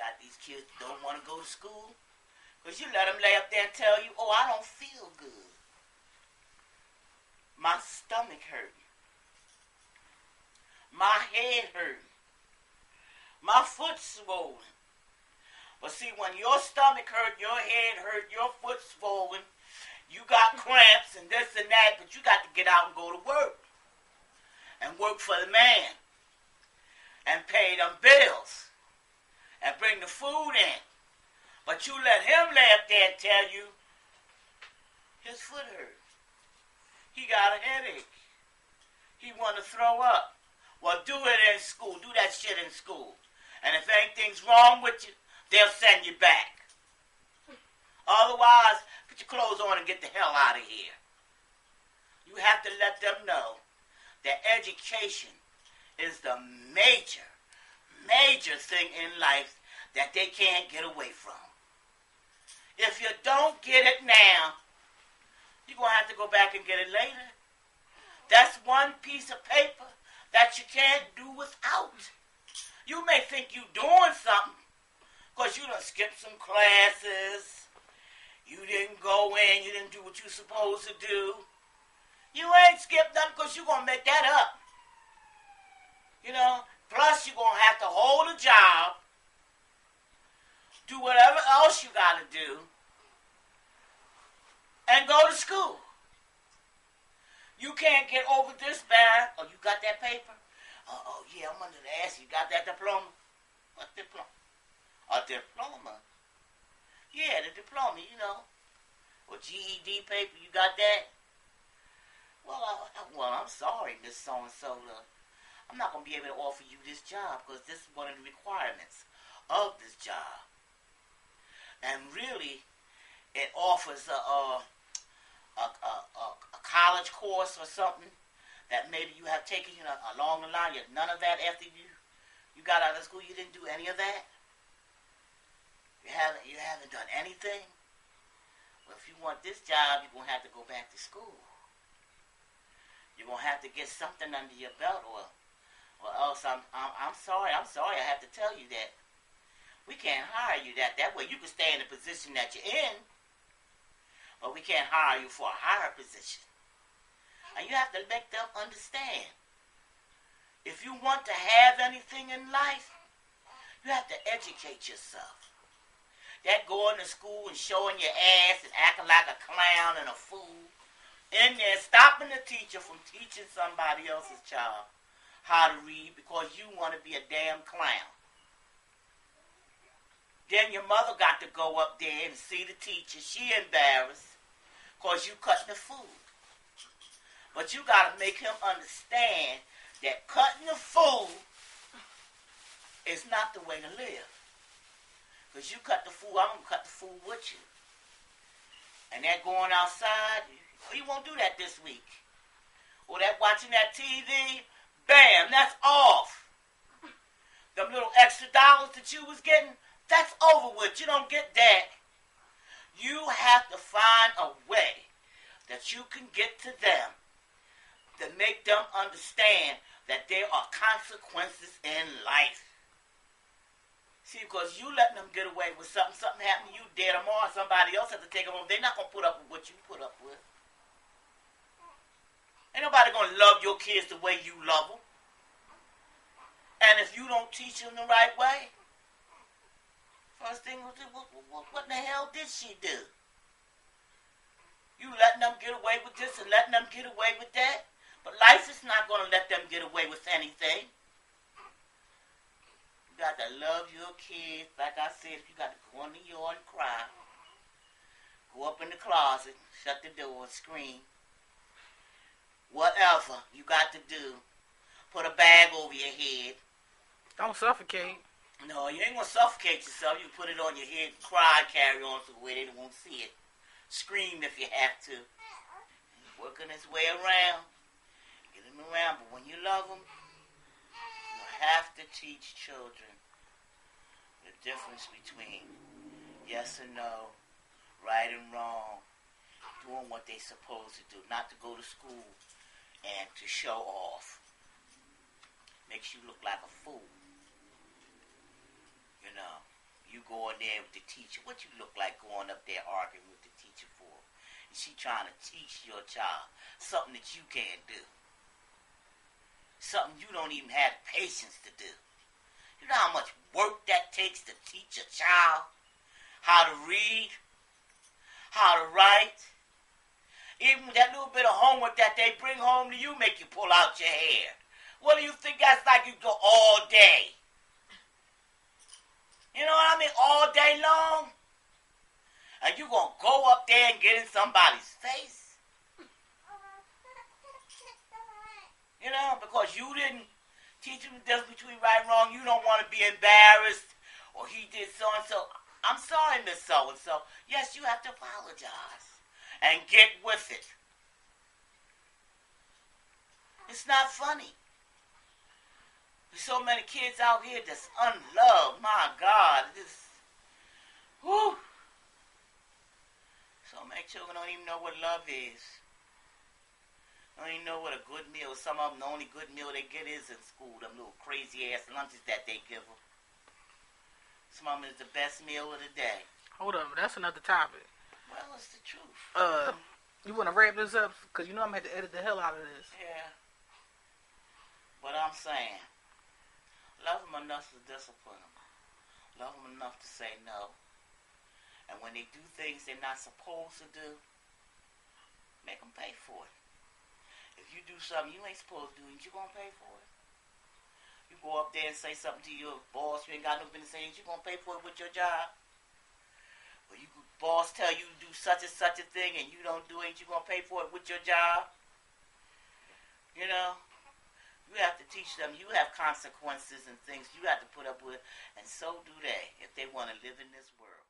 got these kids that don't want to go to school. Because you let them lay up there and tell you, oh, I don't feel good. My stomach hurt. My head hurt. My foot swollen. But see, when your stomach hurt, your head hurt, your foot swollen, you got cramps and this and that, but you got to get out and go to work. And work for the man. And pay them bills. And bring the food in. But you let him lay up there and tell you his foot hurt. He got a headache. He want to throw up. Well, do it in school. Do that shit in school. And if anything's wrong with you, they'll send you back. Otherwise, put your clothes on and get the hell out of here. You have to let them know that education is the major thing in life that they can't get away from. If you don't get it now, you're going to have to go back and get it later. That's one piece of paper that you can't do without. You may think you're doing something because you done skipped some classes. You didn't go in. You didn't do what you're supposed to do. You ain't skipped nothing because you're going to make that up. You know, plus you're going to have to hold a job, do whatever else you got to do, and go to school. You can't get over this bad. Oh, you got that paper? Oh, yeah, I'm under the ass. You got that diploma? What diploma? A diploma? Yeah, the diploma, you know. Or GED paper, you got that? Well, I'm sorry, Miss So-and-so. I'm not going to be able to offer you this job because this is one of the requirements of this job. And really, it offers a college course or something that maybe you have taken along the line. None of that after you got out of school. You didn't do any of that. You haven't done anything. Well, if you want this job, you're gonna have to go back to school. You're gonna have to get something under your belt, or else I'm sorry. I have to tell you that we can't hire you that way. You can stay in the position that you're in, but we can't hire you for a higher position. And you have to make them understand. If you want to have anything in life, you have to educate yourself. That going to school and showing your ass and acting like a clown and a fool, in there stopping the teacher from teaching somebody else's child how to read because you want to be a damn clown. Then your mother got to go up there and see the teacher. She embarrassed because you cutting the food. But you got to make him understand that cutting the food is not the way to live. Because you cut the food, I'm going to cut the food with you. And that going outside, you won't do that this week. Or that watching that TV, bam, that's off. Them little extra dollars that you was getting, that's over with. You don't get that. You have to find a way that you can get to them to make them understand that there are consequences in life. See, because you letting them get away with something happened to you dead tomorrow, somebody else has to take them home. They're not going to put up with what you put up with. Ain't nobody going to love your kids the way you love them. And if you don't teach them the right way, first thing, what in the hell did she do? You letting them get away with this and letting them get away with that? But life is not going to let them get away with anything. You got to love your kids. Like I said, if you got to go in the yard and cry, go up in the closet, shut the door, scream. Whatever you got to do, put a bag over your head. Don't suffocate. No, you ain't going to suffocate yourself. You put it on your head, cry, carry on so where they won't see it. Scream if you have to. Working his way around. Get him around. But when you love them, you have to teach children the difference between yes and no, right and wrong, doing what they're supposed to do, not to go to school and to show off. Makes you look like a fool. You know. You go in there with the teacher. What you look like going up there arguing with the teacher for? And she trying to teach your child something that you can't do. Something you don't even have the patience to do. You know how much work that takes to teach a child how to read, how to write? Even that little bit of homework that they bring home to you make you pull out your hair. What do you think that's like? You go all day. You know what I mean? All day long. And you going to go up there and get in somebody's face? You know, because you didn't teach him the difference between right and wrong. You don't want to be embarrassed. Or he did so-and-so. I'm sorry, Miss So-and-so. Yes, you have to apologize. And get with it. It's not funny. There's so many kids out here that's unloved. My God. Whew. So many children don't even know what love is. Don't even know what a good meal. Some of them, the only good meal they get is in school. Them little crazy ass lunches that they give them. Some of them is the best meal of the day. Hold up, that's another topic. Well, it's the truth. You want to wrap this up? Because you know I'm going to have to edit the hell out of this. Yeah. But I'm saying, love them enough to discipline them. Love them enough to say no. And when they do things they're not supposed to do, make them pay for it. If you do something you ain't supposed to do, ain't you going to pay for it? You go up there and say something to your boss you ain't got no business saying, ain't you going to pay for it with your job? Or you boss tell you to do such and such a thing and you don't do it, ain't you going to pay for it with your job? You know? You have to teach them. You have consequences and things you have to put up with, and so do they if they want to live in this world.